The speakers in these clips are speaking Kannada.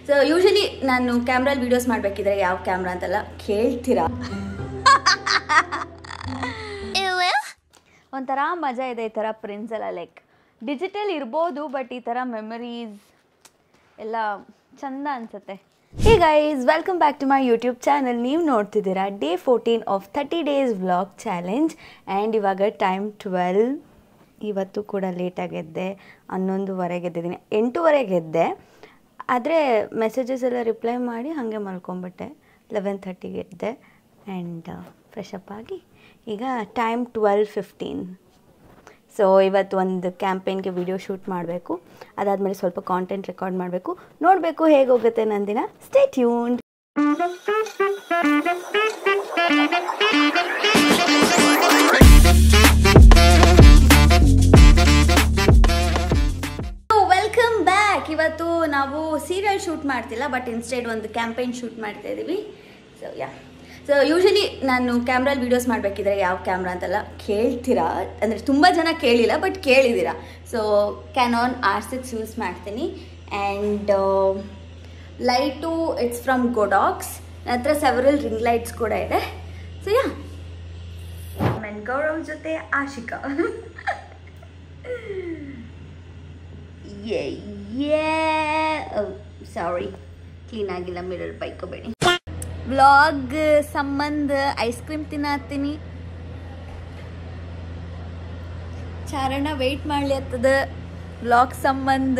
ಸೊ ಯೂಶಲಿ ನಾನು ಕ್ಯಾಮ್ರಲ್ಲಿ ವೀಡಿಯೋಸ್ ಮಾಡಬೇಕಿದ್ರೆ ಯಾವ ಕ್ಯಾಮ್ರಾ ಅಂತೆಲ್ಲ ಕೇಳ್ತೀರಾ. ಒಂಥರ ಮಜಾ ಇದೆ ಈ ಥರ ಪ್ರಿಂಟ್ಸ್ ಎಲ್ಲ. ಲೈಕ್ ಡಿಜಿಟಲ್ ಇರ್ಬೋದು, ಬಟ್ ಈ ಥರ ಮೆಮರೀಸ್ ಎಲ್ಲ ಚಂದ ಅನಿಸುತ್ತೆ. Hey guys, welcome back to my YouTube channel. ನೀವು ನೋಡ್ತಿದ್ದೀರಾ day 14 of 30 days vlog challenge. And ಇವಾಗ ಟೈಮ್ 12. ಇವತ್ತು ಕೂಡ ಲೇಟಾಗೆದ್ದೆ, 11:30 ಎದ್ದಿದ್ದೀನಿ. 8:30 ಎದ್ದೆ, ಆದರೆ ಮೆಸೇಜಸ್ ಎಲ್ಲ ರಿಪ್ಲೈ ಮಾಡಿ ಹಾಗೆ ಮಲ್ಕೊಂಬಿಟ್ಟೆ. 11:30 ಎದ್ದೆ ಆ್ಯಂಡ್ ಫ್ರೆಶ್ ಅಪ್ ಆಗಿ ಈಗ ಟೈಮ್ 12:15. ಸೊ ಇವತ್ತು ಒಂದು ಕ್ಯಾಂಪೇನ್ಗೆ ವಿಡಿಯೋ ಶೂಟ್ ಮಾಡಬೇಕು. ಅದಾದಮೇಲೆ ಸ್ವಲ್ಪ ಕಾಂಟೆಂಟ್ ರೆಕಾರ್ಡ್ ಮಾಡಬೇಕು. ನೋಡಬೇಕು ಹೇಗೆ ಹೋಗುತ್ತೆ ನನ್ನ ದಿನ. Stay tuned. Welcome back. ಇವತ್ತು ನಾವು ಸೀರಿಯಲ್ ಶೂಟ್ ಮಾಡ್ತಿಲ್ಲ, ಬಟ್ ಇನ್ಸ್ಟೆಡ್ ಒಂದು ಕ್ಯಾಂಪೇನ್ ಶೂಟ್ ಮಾಡ್ತಾ ಇದ್ದೀವಿ. ಸೊ ಯೂಶಲಿ ನಾನು ಕ್ಯಾಮ್ರಲ್ಲಿ ವೀಡಿಯೋಸ್ ಮಾಡಬೇಕಿದ್ರೆ ಯಾವ ಕ್ಯಾಮ್ರಾ ಅಂತೆಲ್ಲ ಕೇಳ್ತೀರಾ. ಅಂದರೆ ತುಂಬ ಜನ ಕೇಳಿಲ್ಲ, ಬಟ್ ಕೇಳಿದ್ದೀರಾ. ಸೊ ಕ್ಯಾನಾನ್ R6 ಯೂಸ್ ಮಾಡ್ತೀನಿ. And light it's from Godox. ನನ್ನ ಹತ್ರ ಸೆವರಲ್ ರಿಂಗ್ ಲೈಟ್ಸ್ ಕೂಡ ಇದೆ. ಸೊ ಆಮೇಲೆ ಗೌರವ್ ಜೊತೆ ಆಶಿಕಾ. ಸಾರಿ, ಕ್ಲೀನ್ ಆಗಿಲ್ಲ, ಮಿರರ್ ಬೈಕೋಬೇಡಿ. ವ್ಲಾಗ್ ಸಂಬಂಧ ಐಸ್ ಕ್ರೀಮ್ ತಿನ್ನತ್ತೀನಿ. ಚಾರಣ ವೆಯ್ಟ್ ಮಾಡ್ಲಿ ಆಗ್ತದ ವ್ಲಾಗ್ ಸಂಬಂಧ.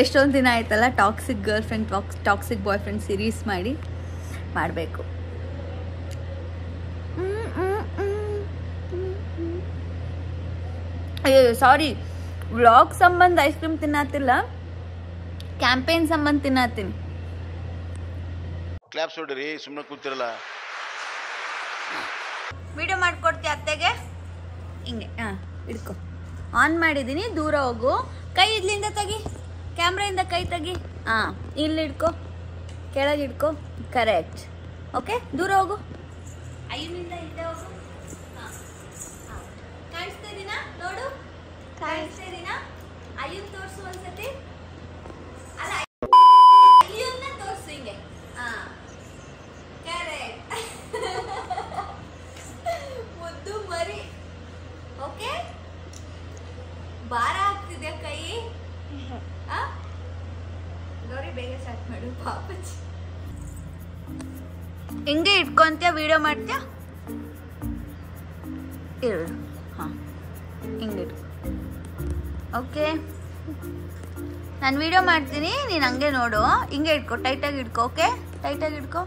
ಎಷ್ಟೊಂದು ದಿನ ಆಯ್ತಲ್ಲ toxic girl friend toxic boy friend series ಮಾಡಬೇಕು. ಸಾರಿ, ವ್ಲಾಗ್ ಸಂಬಂಧ ಐಸ್ ಕ್ರೀಮ್ ತಿನ್ನತ್ತಿಲ್ಲ, ಕ್ಯಾಂಪೇನ್ ಸಂಬಂಧ ತಿನ್ನತ್ತೀನಿ. ಕ್ಲಾಪ್ಸ್ ಹೊಡ್ರಿ, ಸುಮ್ಮನೆ ಕೂತಿರಲ್ಲ. ವಿಡಿಯೋ ಮಾಡ್ಕೊಡ್ತೀಯ ಅತ್ತೆಗೆ? ಹಿಂಗೆ ಹಿಡ್ಕೊ. ಆನ್ ಮಾಡಿದ್ದೀನಿ, ದೂರ ಹೋಗು. ಕೈ ಇದ್ಲಿಂದ ತೆಗಿ, ಕ್ಯಾಮ್ರಾಯಿಂದ ಕೈ ತೆಗಿ. ಇಲ್ಲಿ ಹಿಡ್ಕೊ, ಕೆಳಗೆ ಹಿಡ್ಕೊ. ಕರೆಕ್ಟ್. ಓಕೆ, ದೂರ ಹೋಗು. ಅಯ್ಯನಿಂದ ಹಿಂದೆ ಹೋಗು. ಕಾಣಿಸ್ತಾ ಇದೀನಾ? ನೋಡು, ಕಾಣಿಸ್ತಾ ಇದೀನಾ? ಅಯ್ಯನ್ ತೋರಿಸು ಒಂದ್ಸತಿ. ಅಲ್ಲ, ಅಯ್ಯನ್ನ ತೋರಿಸು ಹಿಂಗೆ. ಮುದ್ದು ಮರಿ. ಓಕೆ, ಭಾರ ಆಗ್ತಿದೆ ಕೈ. ಗೌರಿ, ಬೇಗ ಸ್ಟಾರ್ಟ್ ಮಾಡು. ಪಾಪಚ್ಚಿ ಹಿಂಗೆ ಇಟ್ಕೊಂತೀಯ, ವಿಡಿಯೋ ಮಾಡ್ತೀಯ? ಇರು. ಹಿಂಗೆ ಇಟ್ಕೊ. ಓಕೆ, ನಾನು ವಿಡಿಯೋ ಮಾಡ್ತೀನಿ, ನೀನು ಹಂಗೆ ನೋಡು. ಹಿಂಗೆ ಇಟ್ಕೊ, ಟೈಟಾಗಿ ಇಟ್ಕೊ. ಓಕೆ, ಟೈಟಾಗಿ ಇಟ್ಕೊ.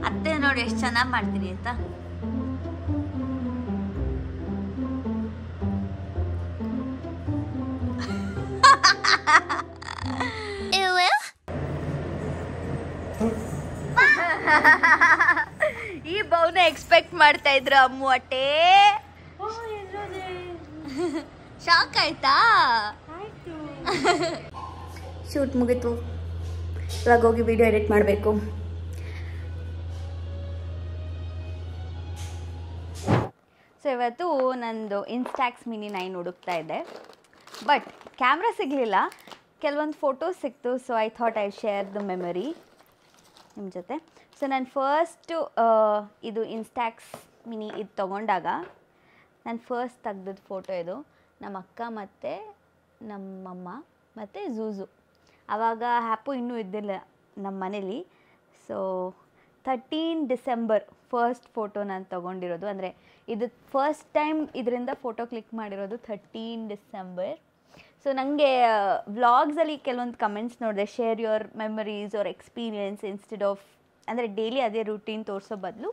ಅತ್ತೆ ನೋಡಿ ಎಷ್ಟು ಚೆನ್ನಾಗಿ ಮಾಡ್ತೀನಿ ಅಂತ. ಈ ಬೌನ ಎಕ್ಸ್ಪೆಕ್ಟ್ ಮಾಡ್ತಾ ಇದ್ರು ಅಮ್ಮು. ಅಟ್ಟೆ ಶಾಕ್ ಆಯ್ತಾ? ಶೂಟ್ ಮುಗೀತು, ಇವಾಗ ಹೋಗಿ ವಿಡಿಯೋ ಎಡಿಟ್ ಮಾಡಬೇಕು. ಸೊ ಇವತ್ತು ನಂದು ಇನ್ಸ್ಟಾಕ್ಸ್ ಮಿನಿ 9 ಹುಡುಕ್ತಾ ಇದ್ದೆ, ಬಟ್ ಕ್ಯಾಮ್ರಾ ಸಿಗಲಿಲ್ಲ. ಕೆಲವೊಂದು ಫೋಟೋಸ್ ಸಿಕ್ತು. So I thought I share the memory ನಿಮ್ಮ ಜೊತೆ. ಸೊ ನಾನು ಫಸ್ಟು ಇದು ಇನ್ಸ್ಟಾಕ್ಸ್ ಮಿನಿ ಇದು ತೊಗೊಂಡಾಗ ನಾನು ಫಸ್ಟ್ ತೆಗ್ದದ್ದು ಫೋಟೋ ಇದು. ನಮ್ಮ ಅಕ್ಕ ಮತ್ತು ನಮ್ಮಮ್ಮ ಮತ್ತು ಝೂಝು. ಆವಾಗ ಹ್ಯಾಪು ಇನ್ನೂ ಇದ್ದಿಲ್ಲ ನಮ್ಮ ಮನೇಲಿ. ಸೊ 13 ಡಿಸೆಂಬರ್ ಫಸ್ಟ್ ಫೋಟೋ ನಾನು ತೊಗೊಂಡಿರೋದು. ಅಂದರೆ ಇದು ಫಸ್ಟ್ ಟೈಮ್ ಇದರಿಂದ ಫೋಟೋ ಕ್ಲಿಕ್ ಮಾಡಿರೋದು 13 ಡಿಸೆಂಬರ್. ಸೊ ನನಗೆ ವ್ಲಾಗ್ಸಲ್ಲಿ ಕೆಲವೊಂದು ಕಮೆಂಟ್ಸ್ ನೋಡಿದೆ, share your memories or experience instead of, ಅಂದರೆ ಡೈಲಿ ಅದೇ ರೂಟೀನ್ ತೋರಿಸೋ ಬದಲು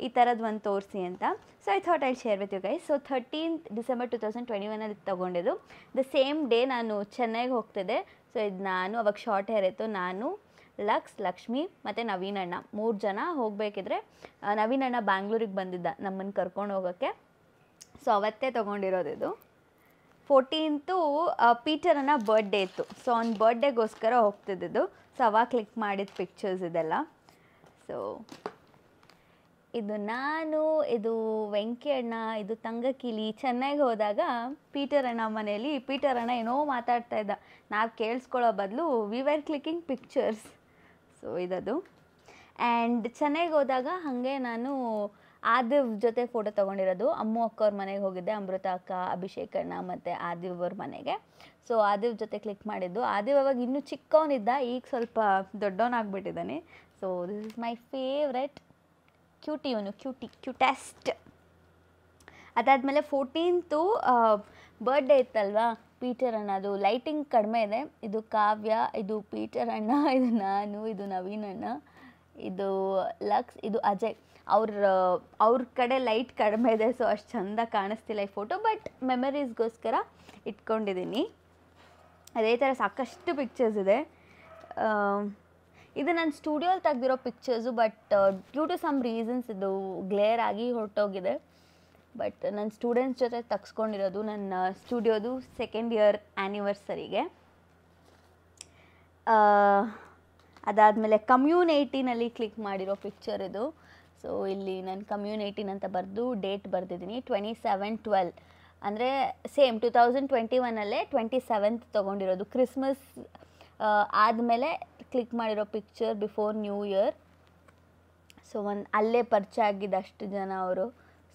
ಈ ಥರದ್ದು ಒಂದು ತೋರಿಸಿ ಅಂತ. So I thought I share with you guys. So 13 December 2021 ತೊಗೊಂಡಿದ್ದು. ದ ಸೇಮ್ ಡೇ ನಾನು ಚೆನ್ನೈಗೆ ಹೋಗ್ತಿದ್ದೆ. ಸೊ ಇದು ನಾನು ಅವಾಗ ಶಾರ್ಟ್ ಹೇರ್ ಇತ್ತು. ನಾನು, ಲಕ್ಷ್ಮಿ ಮತ್ತು ನವೀನ್ ಅಣ್ಣ 3 ಜನ ಹೋಗಬೇಕಿದ್ರೆ, ನವೀನ್ ಅಣ್ಣ ಬ್ಯಾಂಗ್ಳೂರಿಗೆ ಬಂದಿದ್ದ ನಮ್ಮನ್ನು ಕರ್ಕೊಂಡು ಹೋಗೋಕ್ಕೆ. ಸೊ ಅವತ್ತೇ ತೊಗೊಂಡಿರೋದು ಇದು. 14th ಪೀಟರನ್ನ ಬರ್ಡೇ ಇತ್ತು. ಸೊ ಅವ್ನ ಬರ್ಡೇಗೋಸ್ಕರ ಹೋಗ್ತಿದ್ದು. ಸೊ ಅವಾಗ ಕ್ಲಿಕ್ ಮಾಡಿದ ಪಿಕ್ಚರ್ಸ್ ಇದೆಲ್ಲ. ಸೊ ಇದು ನಾನು, ಇದು ವೆಂಕಿ ಅಣ್ಣ, ಇದು ತಂಗಕಿಲಿ. ಚೆನ್ನೈಗೆ ಹೋದಾಗ ಪೀಟರ್ ಅಣ್ಣ ಮನೆಯಲ್ಲಿ ಪೀಟರ್ ಅಣ್ಣ ಏನೋ ಮಾತಾಡ್ತಾ ಇದ್ದ, ನಾವು ಕೇಳಿಸ್ಕೊಳ್ಳೋ ಬದಲು we were clicking pictures. So ಇದದು. ಆ್ಯಂಡ್ ಚೆನ್ನೈಗೆ ಹೋದಾಗ ಹಾಗೆ ನಾನು ಆದಿವ್ ಜೊತೆ ಫೋಟೋ ತೊಗೊಂಡಿರೋದು. ಅಮ್ಮು ಅಕ್ಕವ್ರ ಮನೆಗೆ ಹೋಗಿದ್ದೆ, ಅಮೃತ ಅಕ್ಕ, ಅಭಿಷೇಕ್ ಅಣ್ಣ ಮತ್ತು ಆದಿವ್ ಅವ್ರ ಮನೆಗೆ. ಸೊ ಆದಿವ್ ಜೊತೆ ಕ್ಲಿಕ್ ಮಾಡಿದ್ದು. ಆದಿವ್ ಅವಾಗ ಇನ್ನೂ ಚಿಕ್ಕವನಿದ್ದ, ಈಗ ಸ್ವಲ್ಪ ದೊಡ್ಡವನಾಗ್ಬಿಟ್ಟಿದ್ದಾನೆ. So this is my favourite. Cutie ಇವನು, ಕ್ಯೂಟೆಸ್ಟ್. ಅದಾದಮೇಲೆ 14th ಬರ್ಡೇ ಇತ್ತಲ್ವಾ ಪೀಟರ್ ಅಣ್ಣ, ಅದು ಲೈಟಿಂಗ್ ಕಡಿಮೆ ಇದೆ. ಇದು ಕಾವ್ಯ, ಇದು ಪೀಟರ್ ಅಣ್ಣ, ಇದು ನಾನು, ಇದು ನವೀನ್ ಅಣ್ಣ, ಇದು ಲಕ್ಸ್, ಇದು ಅಜಯ್. ಅವ್ರ ಕಡೆ ಲೈಟ್ ಕಡಿಮೆ ಇದೆ, ಸೊ ಅಷ್ಟು ಚೆಂದ ಕಾಣಿಸ್ತಿಲ್ಲ ಈ ಫೋಟೋ, ಬಟ್ ಮೆಮರೀಸ್ಗೋಸ್ಕರ ಇಟ್ಕೊಂಡಿದ್ದೀನಿ. ಅದೇ ಥರ ಸಾಕಷ್ಟು ಪಿಕ್ಚರ್ಸ್ ಇದೆ. ಇದು ನನ್ನ ಸ್ಟುಡಿಯೋಲಿ ತೆಗೆದಿರೋ pictures, but due to some reasons ಇದು ಗ್ಲೇರ್ ಆಗಿ ಹೊರಟೋಗಿದೆ. ಬಟ್ ನನ್ನ ಸ್ಟೂಡೆಂಟ್ಸ್ ಜೊತೆ ತೆಗೆಸ್ಕೊಂಡಿರೋದು ನನ್ನ ಸ್ಟುಡಿಯೋದು 2nd ಇಯರ್ ಆ್ಯನಿವರ್ಸರಿಗೆ. ಅದಾದಮೇಲೆ ಕಮ್ಯೂನ್ 18ನಲ್ಲಿ ಕ್ಲಿಕ್ ಮಾಡಿರೋ ಪಿಕ್ಚರ್ ಇದು. ಸೊ ಇಲ್ಲಿ ನಾನು ಕಮ್ಯೂನ್ 18 ಅಂತ ಬರೆದು ಡೇಟ್ ಬರೆದಿದ್ದೀನಿ, 27/12. ಅಂದರೆ ಸೇಮ್ 2021ಅಲ್ಲೇ 27th ತೊಗೊಂಡಿರೋದು. ಕ್ರಿಸ್ಮಸ್ ಆದಮೇಲೆ ಕ್ಲಿಕ್ ಮಾಡಿರೋ picture before new year. So ಅಲ್ಲೇ ಪರಿಚಯ ಆಗಿದ್ದು ಅಷ್ಟು ಜನ ಅವರು.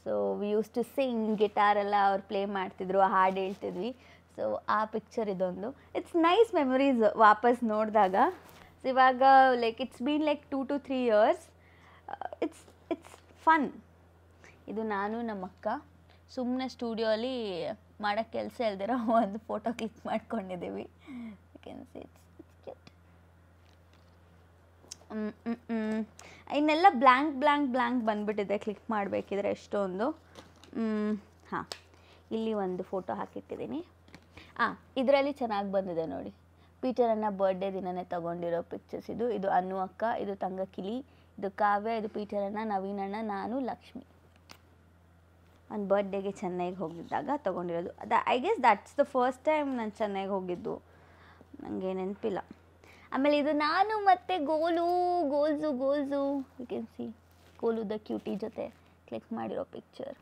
So we use to sing, ಗಿಟಾರೆಲ್ಲ ಅವ್ರು ಪ್ಲೇ ಮಾಡ್ತಿದ್ರು, ಹಾಡು ಹೇಳ್ತಿದ್ವಿ. ಸೊ ಆ ಪಿಕ್ಚರ್ ಇದೊಂದು. ಇಟ್ಸ್ ನೈಸ್ ಮೆಮೊರೀಸ್ ವಾಪಸ್ ನೋಡಿದಾಗ. ಸೊ ಇವಾಗ like it's been like 2 to 3 years. It's fun. ಇದು ನಾನು ನಮ್ಮ ಅಕ್ಕ ಸುಮ್ಮನೆ ಸ್ಟುಡಿಯೋಲಿ ಮಾಡೋಕ್ಕೆ ಕೆಲಸ ಇಲ್ದಿರೋ ಒಂದು ಫೋಟೋ ಕ್ಲಿಕ್ ಮಾಡ್ಕೊಂಡಿದ್ದೀವಿ. You can see it's cute. ಇನ್ನೆಲ್ಲ ಬ್ಲ್ಯಾಂಕ್ ಬಂದುಬಿಟ್ಟಿದೆ ಕ್ಲಿಕ್ ಮಾಡಬೇಕಿದ್ರೆ ಎಷ್ಟೊಂದು. ಹಾಂ, ಇಲ್ಲಿ ಒಂದು ಫೋಟೋ ಹಾಕಿಟ್ಟಿದ್ದೀನಿ. ಇದರಲ್ಲಿ ಚೆನ್ನಾಗಿ ಬಂದಿದೆ ನೋಡಿ. ಪೀಟರ್ ಅಣ್ಣ ಬರ್ಡೇ ದಿನನೇ ತೊಗೊಂಡಿರೋ ಪಿಕ್ಚರ್ಸ್ ಇದು. ಇದು ಅನ್ನು ಅಕ್ಕ, ಇದು ತಂಗಕಿಲಿ, ಇದು ಕಾವ್ಯ, ಇದು ಪೀಟರ್ ಅಣ್ಣ, ನವೀನ್ ಅಣ್ಣ, ನಾನು, ಲಕ್ಷ್ಮಿ. ಒಂದು ಬರ್ಡೇಗೆ ಚೆನ್ನೈಗೆ ಹೋಗಿದ್ದಾಗ ತೊಗೊಂಡಿರೋದು. I guess that's the first time ನಾನು ಚೆನ್ನೈಗೆ ಹೋಗಿದ್ದು, ನನಗೆ ನೆನಪಿಲ್ಲ. ಆಮೇಲೆ ಇದು ನಾನು ಮತ್ತು ಗೋಲ್ಸು you can see Golu the cutie ಜೊತೆ ಕ್ಲಿಕ್ ಮಾಡಿರೋ ಪಿಕ್ಚರ್.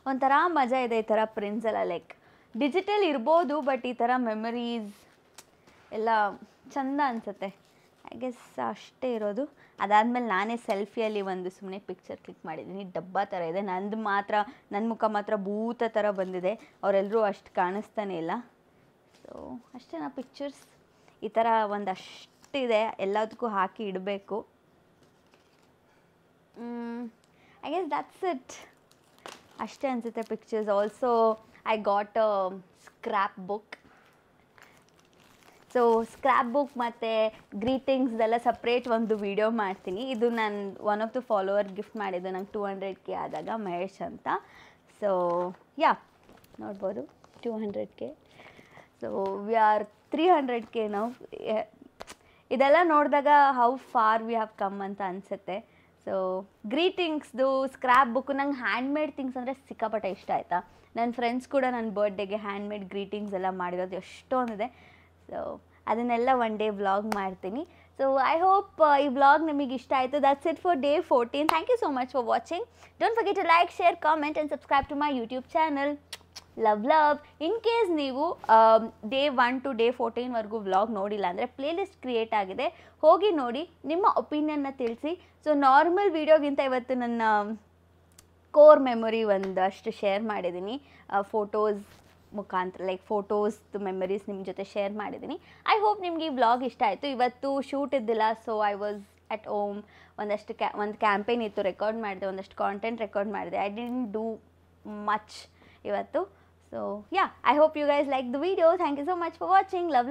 ಒಂಥರ ಮಜಾ ಇದೆ ಈ ಥರ ಪ್ರಿಂಟ್ಸ್ ಎಲ್ಲ. ಲೈಕ್ ಡಿಜಿಟಲ್ ಇರ್ಬೋದು, ಬಟ್ ಈ ಥರ ಮೆಮರೀಸ್ ಎಲ್ಲ ಚೆಂದ ಅನಿಸುತ್ತೆ. ಐ ಗೆಸ್ ಅಷ್ಟೇ ಇರೋದು. ಅದಾದಮೇಲೆ ನಾನೇ ಸೆಲ್ಫಿಯಲ್ಲಿ ಒಂದು ಸುಮ್ಮನೆ ಪಿಕ್ಚರ್ ಕ್ಲಿಕ್ ಮಾಡಿದ್ದೀನಿ. ಡಬ್ಬ ಥರ ಇದೆ, ನನ್ನ ಮುಖ ಮಾತ್ರ ಭೂತ ಥರ ಬಂದಿದೆ. ಅವರೆಲ್ಲರೂ ಅಷ್ಟು ಕಾಣಿಸ್ತಾನೆ ಇಲ್ಲ. ಸೊ ಅಷ್ಟೇ ನಾ ಪಿಕ್ಚರ್ಸ್ ಈ ಥರ ಒಂದಷ್ಟಿದೆ, ಎಲ್ಲದಕ್ಕೂ ಹಾಕಿ ಇಡಬೇಕು. I guess that's it. ಅಷ್ಟೇ ಅನಿಸುತ್ತೆ pictures. Also I got a scrap book. So scrap book ಮತ್ತು ಗ್ರೀಟಿಂಗ್ಸ್ದೆಲ್ಲ ಸಪ್ರೇಟ್ ಒಂದು ವಿಡಿಯೋ ಮಾಡ್ತೀನಿ. ಇದು ನಾನು one of the follower gift ಮಾಡಿದ್ದು ನಂಗೆ 200K ಆದಾಗ, ಮಹೇಶ್ ಅಂತ. ಸೊ ಯಾ ನೋಡ್ಬೋದು 200K. So we are 300K ನಾವು. ಇದೆಲ್ಲ ನೋಡಿದಾಗ how far we have come ಅಂತ ಅನಿಸುತ್ತೆ. ಸೊ ಗ್ರೀಟಿಂಗ್ಸ್ದು ಸ್ಕ್ರ್ಯಾಪ್ ಬುಕ್ಕು ನಂಗೆ ಹ್ಯಾಂಡ್ಮೇಡ್ ಥಿಂಗ್ಸ್ ಅಂದರೆ ಸಿಕ್ಕಾಪಟ್ಟೆ ಇಷ್ಟ ಆಯಿತಾ. ನನ್ನ ಫ್ರೆಂಡ್ಸ್ ಕೂಡ ನನ್ನ ಬರ್ಡೇಗೆ ಹ್ಯಾಂಡ್ಮೇಡ್ ಗ್ರೀಟಿಂಗ್ಸ್ ಎಲ್ಲ ಮಾಡಿರೋದು ಎಷ್ಟೊಂದಿದೆ. ಸೊ ಅದನ್ನೆಲ್ಲ ಒನ್ ಡೇ ವ್ಲಾಗ್ ಮಾಡ್ತೀನಿ. ಸೊ ಐ ಹೋಪ್ ಈ ವ್ಲಾಗ್ ನಿಮಗೆ ಇಷ್ಟ ಆಯಿತು. That's it for day 14. Thank you so much for watching. Don't forget to like, share, comment and subscribe to my YouTube channel. Love. In case ನೀವು day 1 to day 14ವರೆಗೂ ವ್ಲಾಗ್ ನೋಡಿಲ್ಲ ಅಂದರೆ ಪ್ಲೇಲಿಸ್ಟ್ ಕ್ರಿಯೇಟ್ ಆಗಿದೆ, ಹೋಗಿ ನೋಡಿ, ನಿಮ್ಮ ಒಪಿನಿಯನ್ನ ತಿಳಿಸಿ. ಸೊ ನಾರ್ಮಲ್ ವೀಡಿಯೋಗಿಂತ ಇವತ್ತು ನನ್ನ ಕೋರ್ ಮೆಮೊರಿ ಒಂದಷ್ಟು ಶೇರ್ ಮಾಡಿದ್ದೀನಿ, ಫೋಟೋಸ್ ಮುಖಾಂತರ. ಲೈಕ್ ಫೋಟೋಸ್ದು ಮೆಮರೀಸ್ ನಿಮ್ಮ ಜೊತೆ ಶೇರ್ ಮಾಡಿದ್ದೀನಿ. ಐ ಹೋಪ್ ನಿಮಗೆ ಈ ವ್ಲಾಗ್ ಇಷ್ಟ ಆಯಿತು. ಇವತ್ತು ಶೂಟ್ ಇದ್ದಿಲ್ಲ, so I was at home. ಒಂದು ಕ್ಯಾಂಪೇನ್ ಇತ್ತು, ರೆಕಾರ್ಡ್ ಮಾಡಿದೆ, ಒಂದಷ್ಟು ಕಾಂಟೆಂಟ್ ರೆಕಾರ್ಡ್ ಮಾಡಿದೆ. ಐ ಡಿಡ್ಂಟ್ ಡೂ ಮಚ್ ಇವತ್ತು. So yeah, I hope you guys like the video. Thank you so much for watching. Love.